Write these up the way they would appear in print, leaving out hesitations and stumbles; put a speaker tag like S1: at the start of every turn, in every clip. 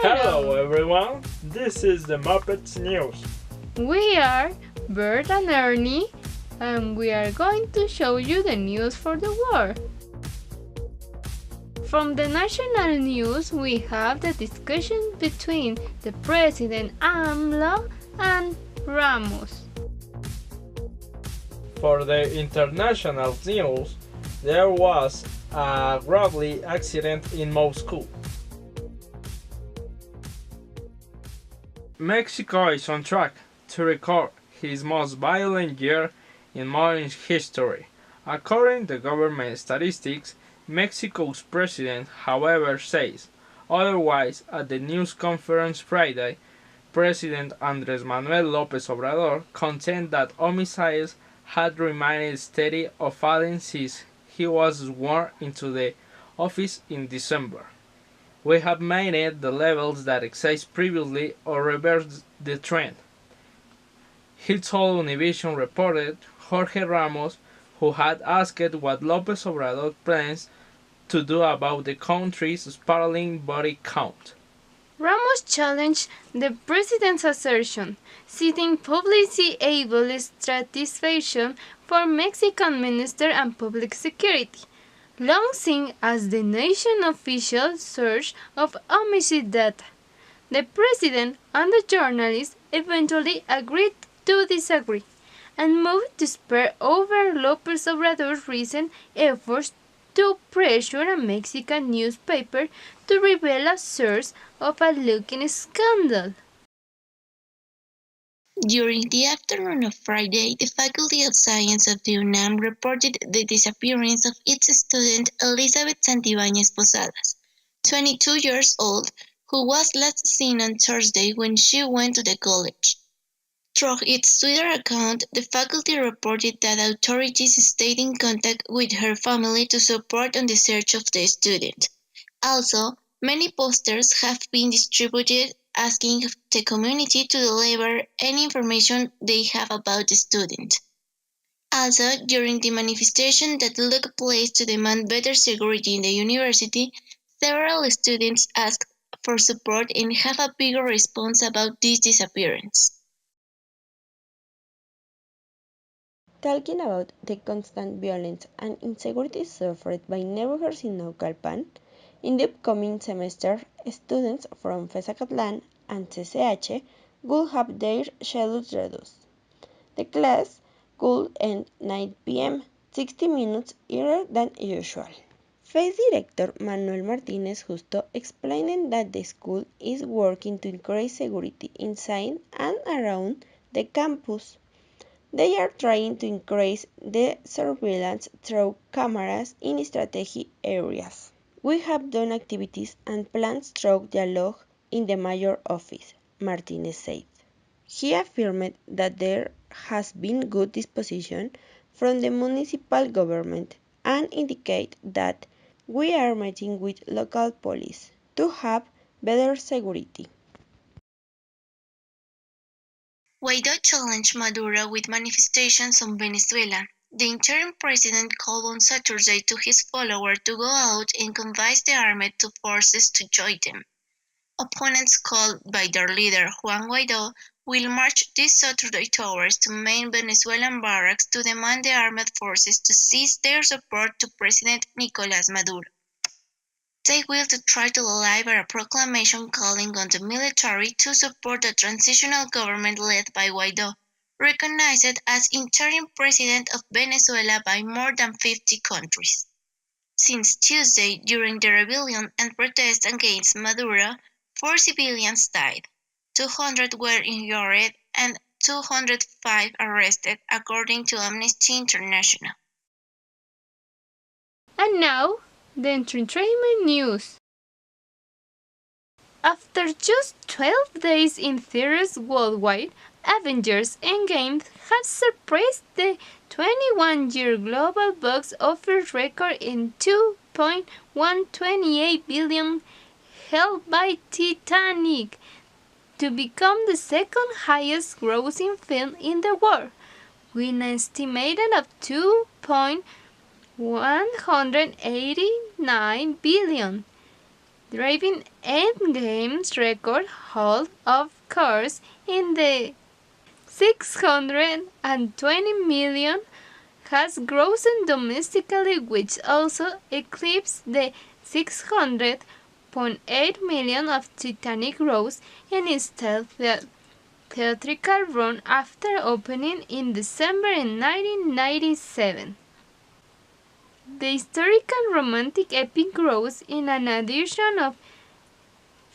S1: Hello everyone, this is the Muppets News.
S2: We are Bert and Ernie, and we are going to show you the news for the war. From the national news, we have the discussion between the President AMLO and Ramos.
S1: For the international news, there was a roadly accident in Moscow. Mexico is on track to record its most violent year in modern history. According to government statistics, Mexico's president, however, says otherwise at the news conference Friday. President Andrés Manuel López Obrador contended that homicides had remained steady or fallen since he was sworn into the office in December. We have maintained the levels that exist previously or reversed the trend. He told Univision reporter Jorge Ramos, who had asked what López Obrador plans to do about the country's spiraling body count.
S2: Ramos challenged the president's assertion, citing publicly-able satisfaction for Mexican Minister and Public Security, long seen as the nation's official source of homicide data. The president and the journalist eventually agreed to disagree, and moved to spur over López Obrador's recent efforts to pressure a Mexican newspaper to reveal a source of a looking scandal.
S3: During the afternoon of Friday, the Faculty of Science of the UNAM reported the disappearance of its student Elizabeth Santibáñez Posadas, 22 years old, who was last seen on Thursday when she went to the college. Through its Twitter account, the faculty reported that authorities stayed in contact with her family to support on the search of the student. Also, many posters have been distributed asking the community to deliver any information they have about the student. Also, during the manifestation that took place to demand better security in the university, several students asked for support and have a bigger response about this disappearance.
S4: Talking about the constant violence and insecurity suffered by neighborhoods in Naucalpan, in the upcoming semester, students from FESACatlan and CCH will have their schedules reduced. The class could end 9 p.m., 60 minutes earlier than usual. FES Director Manuel Martínez Justo explained that the school is working to increase security inside and around the campus. They are trying to increase the surveillance through cameras in strategic areas. We have done activities and plans through dialogue in the mayor office, Martinez said. He affirmed that there has been good disposition from the municipal government and indicated that we are meeting with local police to have better security.
S3: Guaidó challenged Maduro with manifestations on Venezuela. The interim president called on Saturday to his followers to go out and convince the armed forces to join them. Opponents called by their leader Juan Guaidó will march this Saturday towards the main Venezuelan barracks to demand the armed forces to cease their support to President Nicolás Maduro. They will try to deliver a proclamation calling on the military to support the transitional government led by Guaidó, recognized as interim president of Venezuela by more than 50 countries. Since Tuesday, during the rebellion and protests against Maduro, 4 civilians died, 200 were injured, and 205 arrested, according to Amnesty International.
S2: And now, the entertainment news. After just 12 days in theaters worldwide, Avengers Endgame has surpassed the 21-year global box office record in $2.128 billion held by Titanic to become the second highest grossing film in the world, with an estimated of $2.189 billion. driving Endgame's record hold of course in the 620 million has grossed domestically, which also eclipsed the 600.8 million of Titanic gross in its theatrical run after opening in December in 1997. The historical romantic epic grossed in an addition of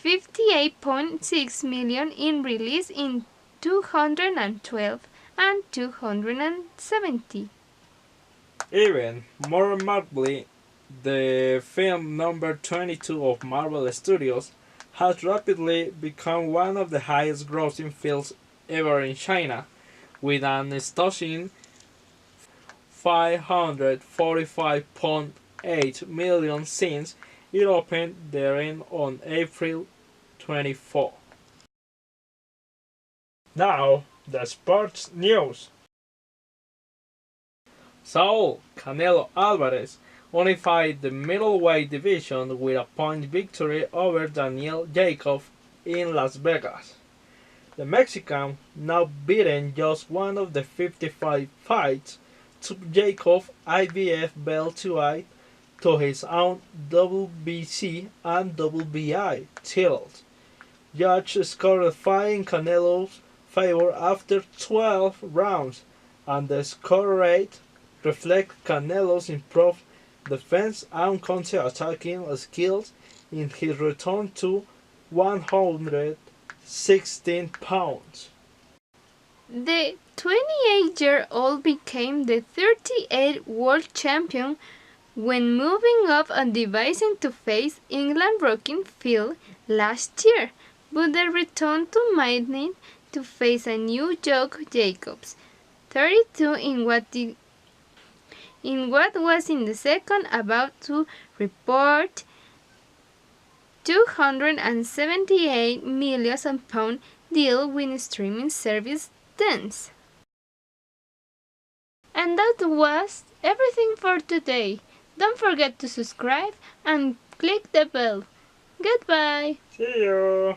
S2: 58.6 million in release in 212 and 270.
S1: Even more remarkably, the film number 22 of Marvel Studios has rapidly become one of the highest grossing films ever in China, with an astonishing 545.8 million since it opened therein on April 24. Now, the sports news. Saul Canelo Alvarez unified the middleweight division with a point victory over Daniel Jacob in Las Vegas. The Mexican, now beaten just one of the 55 fights, took Jacob's IBF belt to his own WBC and WBI titles. Judge scored a fight in Canelo's favor after 12 rounds, and the score rate reflects Canelo's improved defense and counter-attacking skills in his return to 116 pounds.
S2: The 28-year-old became the 38th world champion when moving up a division to face England Rockingfield last year, but the return to Miami to face a new Jock Jacobs, 32 in what was in the second about to report £278 million deal with streaming service Dance. And that was everything for today. Don't forget to subscribe and click the bell. Goodbye.
S1: See you.